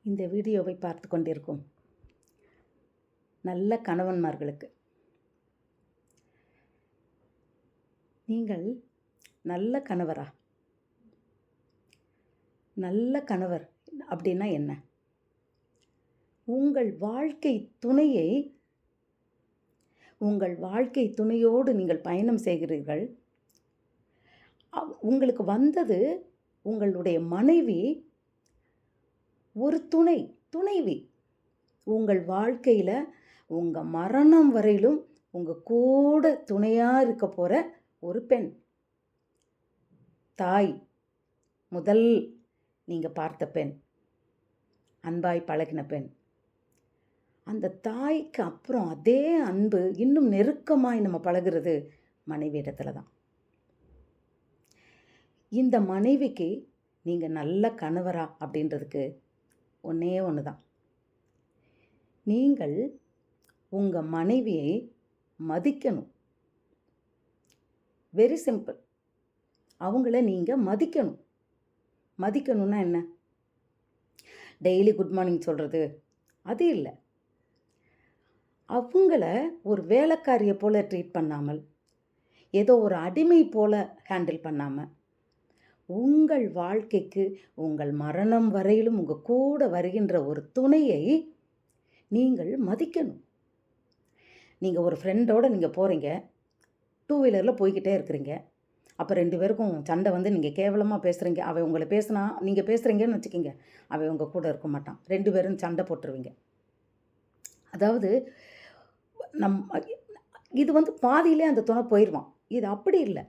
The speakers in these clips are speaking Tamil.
இந்த வீடியோவை பார்த்து கொண்டிருக்கும் நல்ல கணவன்மார்களுக்கு, நீங்கள் நல்ல கணவரா? நல்ல கணவர் அப்படின்னா என்ன? உங்கள் வாழ்க்கை துணையோடு நீங்கள் பயணம் செய்கிறீர்கள். உங்களுக்கு வந்தது உங்களுடைய மனைவி, ஒரு துணைவி. உங்கள் வாழ்க்கையில் உங்கள் மரணம் வரையிலும் உங்கள் கூட துணையாக இருக்க போகிற ஒரு பெண், தாய். முதல் நீங்கள் பார்த்த பெண், அன்பாய் பழகின பெண். அந்த தாய்க்கு அப்புறம் அதே அன்பு இன்னும் நெருக்கமாய் நம்ம பழகிறது மனைவியிடத்தில் தான். இந்த மனைவிக்கு நீங்கள் நல்ல கணவரா அப்படின்றதுக்கு ஒன்றே ஒன்று தான். நீங்கள் உங்கள் மனைவியை மதிக்கணும். Very simple. அவங்கள நீங்கள் மதிக்கணும். மதிக்கணும்னா என்ன? டெய்லி குட் மார்னிங் சொல்கிறது அது இல்லை. அவங்கள ஒரு வேலைக்காரியை போல் ட்ரீட் பண்ணாமல், ஏதோ ஒரு அடிமை போல் ஹேண்டில் பண்ணாமல், உங்கள் வாழ்க்கைக்கு உங்கள் மரணம் வரையிலும் உங்கள் கூட வருகின்ற ஒரு துணையை நீங்கள் மதிக்கணும். நீங்கள் ஒரு ஃப்ரெண்டோடு நீங்கள் போகிறீங்க, 2 வீலரில் போய்கிட்டே இருக்கிறீங்க. அப்போ 2 பேருக்கும் சண்டை வந்து நீங்கள் கேவலமாக பேசுகிறீங்க. அவன் உங்களை பேசுனா, நீங்கள் பேசுகிறீங்கன்னு வச்சுக்கிங்க, அவன் உங்கள் கூட இருக்க மாட்டான். 2 பேரும் சண்டை போட்டுருவீங்க. அதாவது இது வந்து பாதியிலே அந்த துணை போயிடுவான். இது அப்படி இல்லை.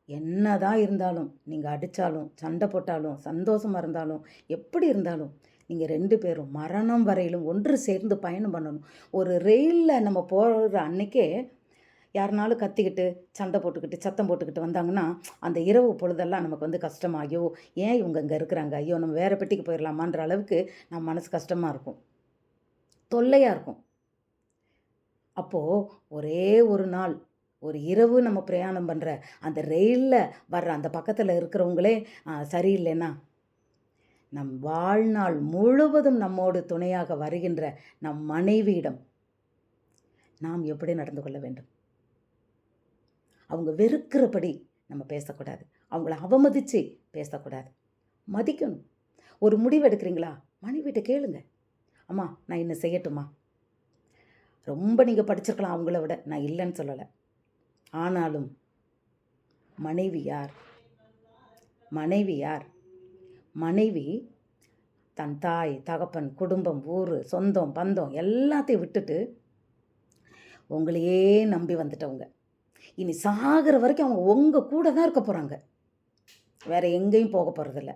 என்ன தான் இருந்தாலும், நீங்கள் அடித்தாலும், சண்டை போட்டாலும், சந்தோஷமாக இருந்தாலும், எப்படி இருந்தாலும், நீங்கள் 2 பேரும் மரணம் வரையிலும் ஒன்று சேர்ந்து பயணம் பண்ணணும். ஒரு ரெயிலில் நம்ம போகிற அன்னைக்கே யாருனாலும் கத்திக்கிட்டு, சண்டை போட்டுக்கிட்டு, சத்தம் போட்டுக்கிட்டு வந்தாங்கன்னா, அந்த இரவு பொழுதெல்லாம் நமக்கு வந்து கஷ்டமாகியோ, ஏன் இவங்க இங்கே இருக்கிறாங்க, ஐயோ நம்ம வேறு பெட்டிக்கு போயிடலாமான்ற அளவுக்கு நம்ம மனசு கஷ்டமாக இருக்கும், தொல்லையாக இருக்கும். அப்போது ஒரே ஒரு நாள், ஒரு இரவு நம்ம பிரயாணம் பண்ணுற அந்த ரெயிலில் வர்ற அந்த பக்கத்தில் இருக்கிறவங்களே சரியில்லைன்னா, நம் வாழ்நாள் முழுவதும் நம்மோடு துணையாக வருகின்ற நம் மனைவியிடம் நாம் எப்படி நடந்து கொள்ள வேண்டும்? அவங்க வெறுக்கிறபடி நம்ம பேசக்கூடாது. அவங்கள அவமதித்து பேசக்கூடாது. மதிக்கணும். ஒரு முடிவு எடுக்கிறீங்களா, மனைவிட்ட கேளுங்க. அம்மா நான் என்ன செய்யட்டுமா? ரொம்ப நீங்கள் படிச்சிருக்கலாம் அவங்கள விட, நான் இல்லைன்னு சொல்லலை. ஆனாலும் மனைவி யார்? மனைவி தன் தாய், தகப்பன், குடும்பம், ஊர், சொந்தம், பந்தம் எல்லாத்தையும் விட்டுட்டு உங்களையே நம்பி வந்துட்டவங்க. இனி சாகிற வரைக்கும் அவங்க உங்கள் கூட தான் இருக்க போகிறாங்க. வேறு எங்கேயும் போக போகிறதில்ல.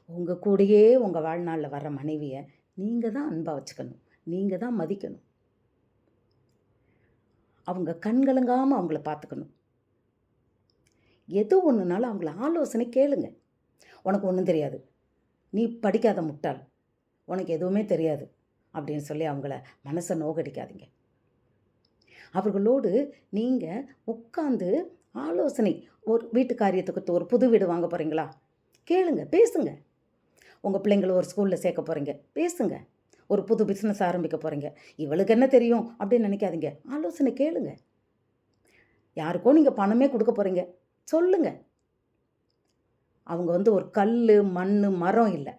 உங்கள் கூடயே உங்கள் வாழ்நாளில் வர்ற மனைவியை நீங்கள் தான் அன்பாக வச்சுக்கணும். நீங்கள் தான் மதிக்கணும். அவங்க கண்கலங்காமல் அவங்கள பார்த்துக்கணும். எது ஒன்றுனாலும் அவங்கள ஆலோசனை கேளுங்க. உனக்கு ஒன்றும் தெரியாது, நீ படிக்காத முட்டாள், உனக்கு எதுவுமே தெரியாது அப்படின்னு சொல்லி அவங்கள மனசை நோகடிக்காதீங்க. அவர்களோடு நீங்கள் உட்காந்து ஆலோசனை, ஒரு வீட்டு காரியத்துக்கு, ஒரு புது வீடு வாங்க போகிறீங்களா, கேளுங்க, பேசுங்க. உங்கள் பிள்ளைங்களை ஒரு ஸ்கூலில் சேர்க்க போகிறீங்க, பேசுங்க. ஒரு புது பிஸ்னஸ் ஆரம்பிக்க போகிறீங்க, இவளுக்கு என்ன தெரியும் அப்படின்னு நினைக்காதீங்க. ஆலோசனை கேளுங்க. யாருக்கோ நீங்கள் பணமே கொடுக்க போகிறீங்க, சொல்லுங்க. அவங்க வந்து ஒரு கல், மண், மரம் இல்லை.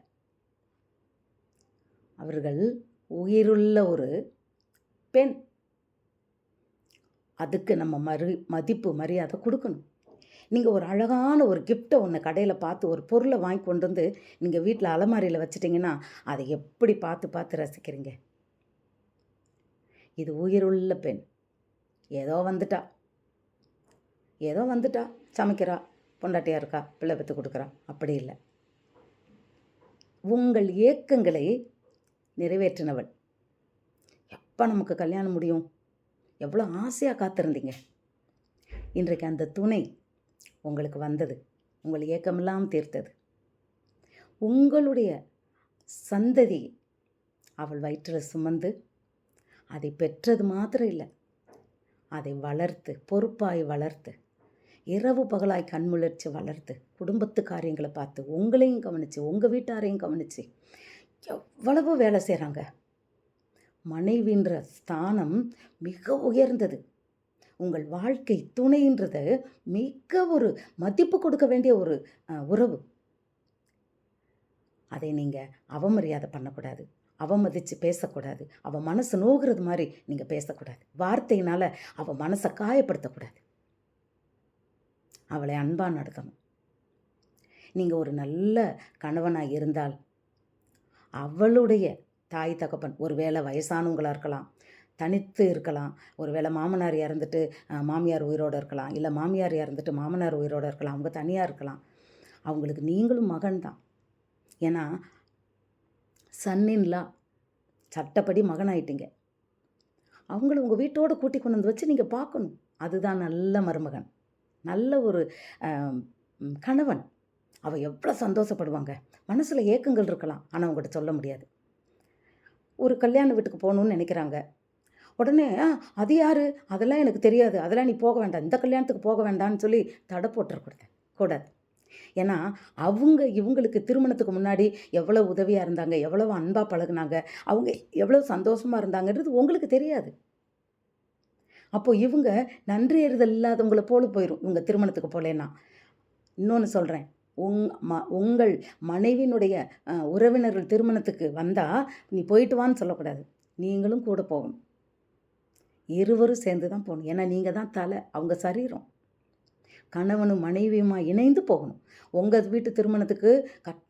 அவர்கள் உயிருள்ள ஒரு பெண். அதுக்கு நம்ம மதிப்பு மரியாதை கொடுக்கணும். நீங்கள் ஒரு அழகான ஒரு கிஃப்ட்டை ஒன்று கடையில் பார்த்து, ஒரு பொருளை வாங்கி கொண்டு வந்து நீங்கள் வீட்டில் அலமாரியில் வச்சிட்டிங்கன்னா, அதை எப்படி பார்த்து ரசிக்கிறீங்க? இது உயிருள்ள பெண். ஏதோ வந்துட்டா சமைக்கிறா, பொண்டாட்டியாக இருக்கா, பிள்ளை பெற்று கொடுக்குறா, அப்படி இல்லை. உங்கள் ஏக்கங்களை நிறைவேற்றினவள். எப்போ நமக்கு கல்யாணம் முடியும், எவ்வளோ ஆசையாக காத்திருந்தீங்க. இன்றைக்கு அந்த துணை உங்களுக்கு வந்தது, உங்கள் ஏக்கமெல்லாம் தீர்த்தது. உங்களுடைய சந்ததி அவள் வயிற்றில் சுமந்து அதை பெற்றது மாத்திரம் இல்லை, அதை வளர்த்து, பொறுப்பாய் வளர்த்து, இரவு பகலாய் கண்முழிச்சு வளர்த்து குடும்பத்து காரியங்களை பார்த்து உங்களையும் கவனித்து உங்கள் வீட்டாரையும் கவனித்து எவ்வளவு வேலை செய்கிறாங்க. மனைவின்ற ஸ்தானம் மிக உயர்ந்தது. உங்கள் வாழ்க்கை துணைன்றது மிக ஒரு மதிப்பு கொடுக்க வேண்டிய ஒரு உறவு. அதை நீங்கள் அவமரியாதை பண்ணக்கூடாது, அவமதித்து பேசக்கூடாது, அவள் மனசு நோகிறது மாதிரி நீங்கள் பேசக்கூடாது, வார்த்தையினால் அவள் மனசை காயப்படுத்தக்கூடாது. அவளை அன்பாக நடத்தணும். நீங்கள் ஒரு நல்ல கணவனாக இருந்தால் அவளுடைய தாய் தகப்பன் ஒருவேளை வயசானவங்களாக இருக்கலாம், தனித்து இருக்கலாம், ஒருவேளை மாமனார் இறந்துட்டு மாமியார் உயிரோடு இருக்கலாம், இல்லை மாமியார் இறந்துட்டு மாமனார் உயிரோடு இருக்கலாம், அவங்க தனியாக இருக்கலாம். அவங்களுக்கு நீங்களும் மகன் தான். ஏன்னா சன்னின்லா சட்டப்படி மகன் ஆயிட்டீங்க. அவங்கள உங்கள் வீட்டோடு கூட்டி கொண்டு வந்து வச்சு நீங்கள் பார்க்கணும். அதுதான் நல்ல மருமகன், நல்ல ஒரு கணவன். அவள் எவ்வளோ சந்தோஷப்படுவாங்க. மனசில் ஏக்கங்கள் இருக்கலாம், ஆனால் அவங்ககிட்ட சொல்ல முடியாது. ஒரு கல்யாண வீட்டுக்கு போகணுன்னு நினைக்கிறாங்க. உடனே அது யார், அதெல்லாம் எனக்கு தெரியாது, அதெல்லாம் நீ போக வேண்டாம், இந்த கல்யாணத்துக்கு போக வேண்டாம்னு சொல்லி தடை போட்டுறக்கூடாது. ஏன்னா இவங்களுக்கு திருமணத்துக்கு முன்னாடி எவ்வளோ உதவியாக இருந்தாங்க, எவ்வளோ அன்பாக பழகுனாங்க, அவங்க எவ்வளோ சந்தோஷமாக இருந்தாங்கன்றது உங்களுக்கு தெரியாது. அப்போது இவங்க நன்றி எறிதல் இல்லாதவங்கள போல போயிடும் இவங்க திருமணத்துக்கு போலேன்னா. இன்னொன்று சொல்கிறேன், உங்கள் மனைவியினுடைய உறவினர்கள் திருமணத்துக்கு வந்தால் நீ போயிட்டு வான்னு சொல்லக்கூடாது, நீங்களும் கூட போகணும். இருவரும் சேர்ந்து தான் போகணும். ஏன்னா நீங்கள் தான் தலை, அவங்க சரீரம். கணவனும் மனைவியுமா இணைந்து போகணும். உங்கள் வீட்டு திருமணத்துக்கு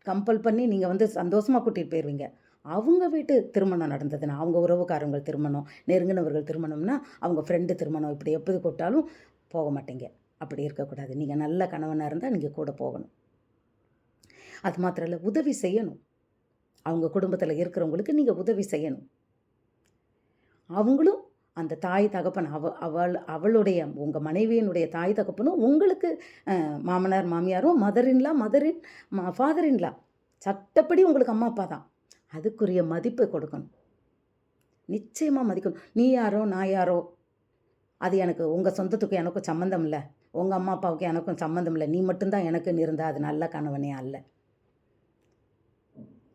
கம்பல் பண்ணி நீங்கள் சந்தோஷமாக கூட்டிகிட்டு போயிடுவீங்க. அவங்க வீட்டு திருமணம் நடந்ததுன்னா, அவங்க உறவுக்காரங்கள் திருமணம், நெருங்கினவர்கள் திருமணம்னா, அவங்க ஃப்ரெண்டு திருமணம், இப்படி எப்படி கூப்பிட்டாலும் போக மாட்டீங்க. அப்படி இருக்கக்கூடாது. நீங்கள் நல்ல கணவனாக இருந்தால் நீங்கள் கூட போகணும். அது மாத்திரம் இல்லை, உதவி செய்யணும். அவங்க குடும்பத்தில் இருக்கிறவங்களுக்கு நீங்கள் உதவி செய்யணும். அவங்களும் அந்த தாய் தகப்பன் அவளுடைய உங்கள் மனைவியினுடைய தாய் தகப்பனும் உங்களுக்கு மாமனார் மாமியாரும் ஃபாதரின்லா சட்டப்படி உங்களுக்கு அம்மா அப்பா தான். அதுக்குரிய மதிப்பை கொடுக்கணும், நிச்சயமாக மதிக்கணும். நீ யாரோ நான் யாரோ, அது எனக்கு உங்கள் சொந்தத்துக்கு எனக்கும் சம்மந்தம் இல்லை, உங்கள் அம்மா அப்பாவுக்கு எனக்கும் சம்மந்தம் இல்லை, நீ மட்டும்தான் எனக்குன்னு இருந்தால் அது நல்ல கணவனே அல்ல.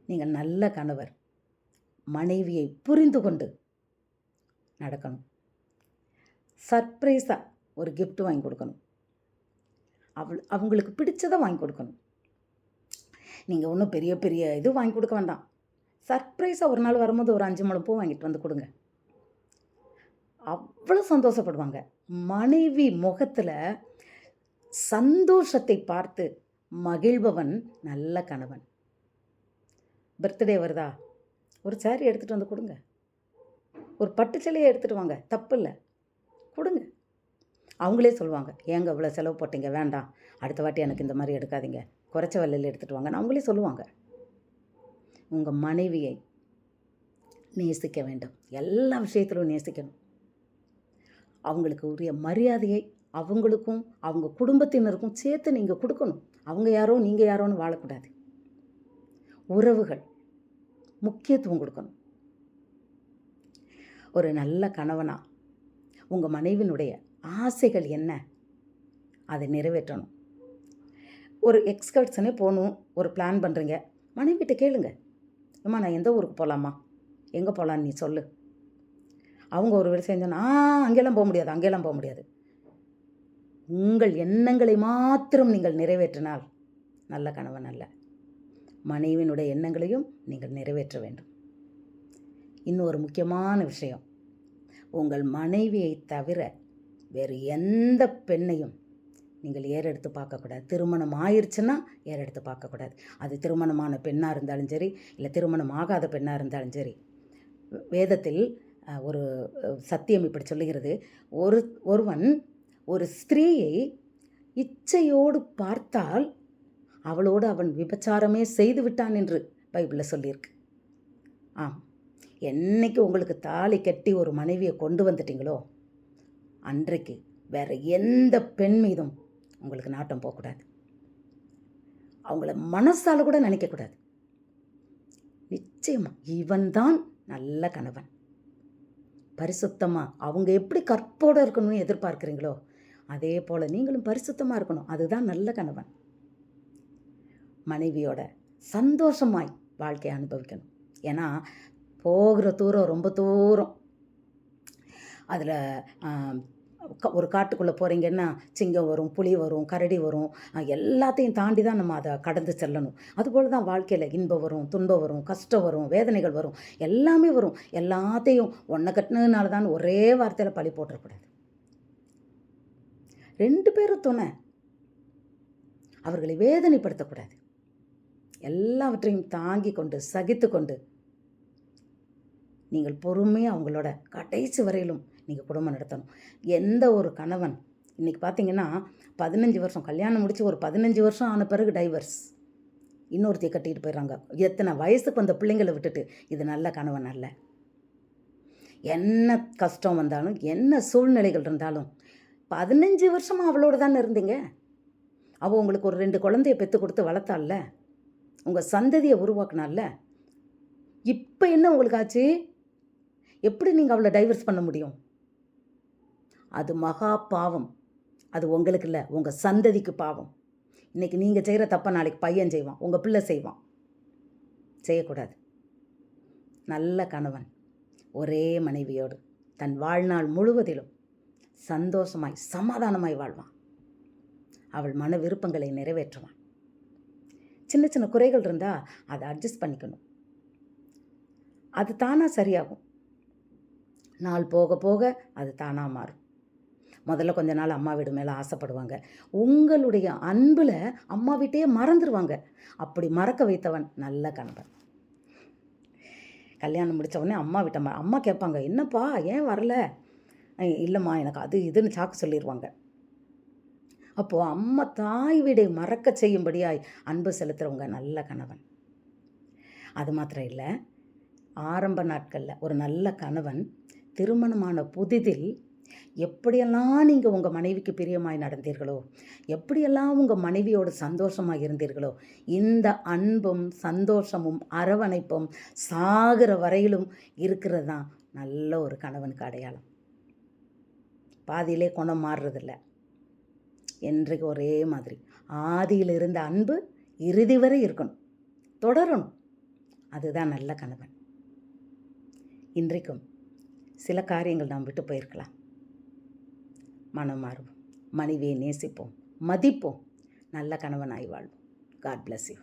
நீங்கள் நல்ல கணவர், மனைவியை புரிந்து கொண்டு நடக்கணும். சர்ப்ரைஸாக ஒரு கிஃப்ட் வாங்கி கொடுக்கணும். அவங்களுக்கு பிடிச்சதை வாங்கி கொடுக்கணும். நீங்கள் ஒன்றும் பெரிய பெரிய இது வாங்கி கொடுக்க வேண்டாம். சர்ப்ரைஸாக ஒரு நாள் வரும்போது ஒரு 5 முழம் பூ வாங்கிட்டு வந்து கொடுங்க. அவ்வளோ சந்தோஷப்படுவாங்க. மனைவி முகத்தில் சந்தோஷத்தை பார்த்து மகிழ்பவன் நல்ல கணவன். பர்த்டே வருதா, ஒரு சாரி எடுத்துகிட்டு வந்து கொடுங்க, ஒரு பட்டு சேலையை எடுத்துகிட்டு வாங்க, தப்பு இல்லை, கொடுங்க. அவங்களே சொல்லுவாங்க, ஏங்க இவ்வளோ செலவு போட்டீங்க, வேண்டாம், அடுத்த வாட்டி எனக்கு இந்த மாதிரி எடுக்காதீங்க, குறைச்ச விலையில் எடுத்துகிட்டு வாங்கன்னு அவங்களே சொல்லுவாங்க. உங்கள் மனைவியை நேசிக்க வேண்டும், எல்லா விஷயத்திலும் நேசிக்கணும். அவங்களுக்கு உரிய மரியாதையை அவங்களுக்கும் அவங்க குடும்பத்தினருக்கும் சேர்த்து நீங்கள் கொடுக்கணும். அவங்க யாரோ நீங்கள் யாரோன்னு வாழக்கூடாது. உறவுகள் முக்கியத்துவம் கொடுக்கணும். ஒரு நல்ல கணவனா உங்கள் மனைவியினுடைய ஆசைகள் என்ன, அதை நிறைவேற்றணும். ஒரு எக்ஸ்கர்ஷனே போகணும், ஒரு பிளான் பண்ணுறீங்க, மனைவிட்ட கேளுங்க, அம்மா நான் எந்த ஊருக்கு போகலாமா, எங்கே போகலான்னு நீ சொல்லு. அவங்க ஒரு விஷயம் செஞ்சோன்னா அங்கெல்லாம் போக முடியாது. உங்கள் எண்ணங்களை மாத்திரம் நீங்கள் நிறைவேற்றினால் நல்ல கணவன் அல்ல. மனைவியினுடைய எண்ணங்களையும் நீங்கள் நிறைவேற்ற வேண்டும். இன்னொரு முக்கியமான விஷயம், உங்கள் மனைவியை தவிர வேறு எந்த பெண்ணையும் நீங்கள் ஏறெடுத்து பார்க்கக்கூடாது. திருமணம் ஆயிடுச்சுன்னா ஏறெடுத்து பார்க்கக்கூடாது. அது திருமணமான பெண்ணாக இருந்தாலும் சரி, இல்லை திருமணம் ஆகாத பெண்ணாக இருந்தாலும் சரி. வேதத்தில் ஒரு சத்தியம் இப்படி சொல்லுகிறது, ஒருவன் ஒரு ஸ்திரீயை இச்சையோடு பார்த்தால் அவளோடு அவன் விபச்சாரமே செய்து விட்டான் என்று பைபிளில் சொல்லியிருக்கு. ஆம், என்னைக்கு உங்களுக்கு தாலி கட்டி ஒரு மனைவியை கொண்டு வந்துட்டீங்களோ அன்றைக்கு வேறு எந்த பெண் மீதும் உங்களுக்கு நாட்டம் போகக்கூடாது. அவங்கள மனசால கூட நினைக்கக்கூடாது. நிச்சயமாக இவன்தான் நல்ல கணவன். பரிசுத்தமாக அவங்க எப்படி கற்போடு இருக்கணும்னு எதிர்பார்க்குறீங்களோ அதே போல் நீங்களும் பரிசுத்தமாக இருக்கணும். அதுதான் நல்ல கணவன். மனைவியோட சந்தோஷமாய் வாழ்க்கையை அனுபவிக்கணும். ஏன்னா போகிற தூரம் ரொம்ப தூரம். அதில் ஒரு காட்டுக்குள்ளே போகிறீங்கன்னா சிங்கம் வரும், புலி வரும், கரடி வரும், எல்லாத்தையும் தாண்டி தான் நம்ம அதை கடந்து செல்லணும். அதுபோல் தான் வாழ்க்கையில் இன்பம் வரும், துன்பம் வரும், கஷ்டம் வரும், வேதனைகள் வரும், எல்லாமே வரும். எல்லாத்தையும் ஒன்றை கட்டினதுனால தான் ஒரே வார்த்தையில் பழி போட்டுறக்கூடாது. 2 பேரும் துணை. அவர்களை வேதனைப்படுத்தக்கூடாது. எல்லாவற்றையும் தாங்கி கொண்டு சகித்து கொண்டு நீங்கள் பொறுமையாக அவங்களோட கடைசி வரையிலும் நீங்கள் குடும்பம் நடத்தணும். எந்த ஒரு கணவன் இன்றைக்கி பார்த்தீங்கன்னா 15 வருஷம் கல்யாணம் முடித்து ஒரு 15 வருஷம் ஆன பிறகு டைவர்ஸ், இன்னொருத்தையை கட்டிட்டு போயிடுறாங்க. எத்தனை வயசுக்கு வந்த பிள்ளைங்களை விட்டுட்டு. இது நல்ல கணவன் அல்ல. என்ன கஷ்டம் வந்தாலும் என்ன சூழ்நிலைகள் இருந்தாலும் 15 வருஷமாக அவளோட தானே இருந்தீங்க. அவள் உங்களுக்கு ஒரு 2 குழந்தைய பெற்று கொடுத்து வளர்த்தால, உங்கள் சந்ததியை உருவாக்குனால. இப்போ என்ன உங்களுக்கு ஆச்சு? எப்படி நீங்கள் அவளை டைவர்ஸ் பண்ண முடியும்? அது மகா பாவம். அது உங்களுக்கு இல்லை, உங்கள் சந்ததிக்கு பாவம். இன்றைக்கி நீங்கள் செய்கிற தப்பை நாளைக்கு பையன் செய்வான், உங்கள் பிள்ளை செய்வான். செய்யக்கூடாது. நல்ல கணவன் ஒரே மனைவியோடு தன் வாழ்நாள் முழுவதிலும் சந்தோஷமாய் சமாதானமாய் வாழ்வான். அவள் மன விருப்பங்களை நிறைவேற்றுவான். சின்ன சின்ன குறைகள் இருந்தால் அதை அட்ஜஸ்ட் பண்ணிக்கணும். அது தானாக சரியாகும். நாள் போக போக அது தானாக மாறும். முதல்ல கொஞ்ச நாள் அம்மா வீடு மேலே ஆசைப்படுவாங்க. உங்களுடைய அன்பில் அம்மா வீட்டையே மறந்துடுவாங்க. அப்படி மறக்க வைத்தவன் நல்ல கணவன். கல்யாணம் முடித்த உடனே அம்மா வீட்டை அம்மா கேட்பாங்க, என்னப்பா ஏன் வரல? இல்லைம்மா எனக்கு அது இதுன்னு சாக்கு சொல்லிடுவாங்க. அப்போது அம்மா தாய் வீடை மறக்க செய்யும்படியாய் அன்பு செலுத்துகிறவங்க நல்ல கணவன். அது மாத்திரம் இல்லை, ஆரம்ப நாட்களில் ஒரு நல்ல கணவன் திருமணமான புதிதில் எப்படியெல்லாம் நீங்கள் உங்கள் மனைவிக்கு பிரியமாய் நடந்தீர்களோ, எப்படியெல்லாம் உங்கள் மனைவியோடு சந்தோஷமாக இருந்தீர்களோ, இந்த அன்பும் சந்தோஷமும் அரவணைப்பும் சாகிற வரையிலும் இருக்கிறது தான் நல்ல ஒரு கணவனுக்கு அடையாளம். பாதியிலே குணம் மாறுறதில்ல. என்றைக்கு ஒரே மாதிரி ஆதியில் இருந்த அன்பு இறுதி வரை இருக்கணும், தொடரணும். அதுதான் நல்ல கணவன். இன்றைக்கும் சில காரியங்கள் நாம் விட்டு போயிருக்கலாம். மனம் மாறுவோம், மனைவியை நேசிப்போம், மதிப்போம், நல்ல கணவனாய் வாழ்வோம். God bless you.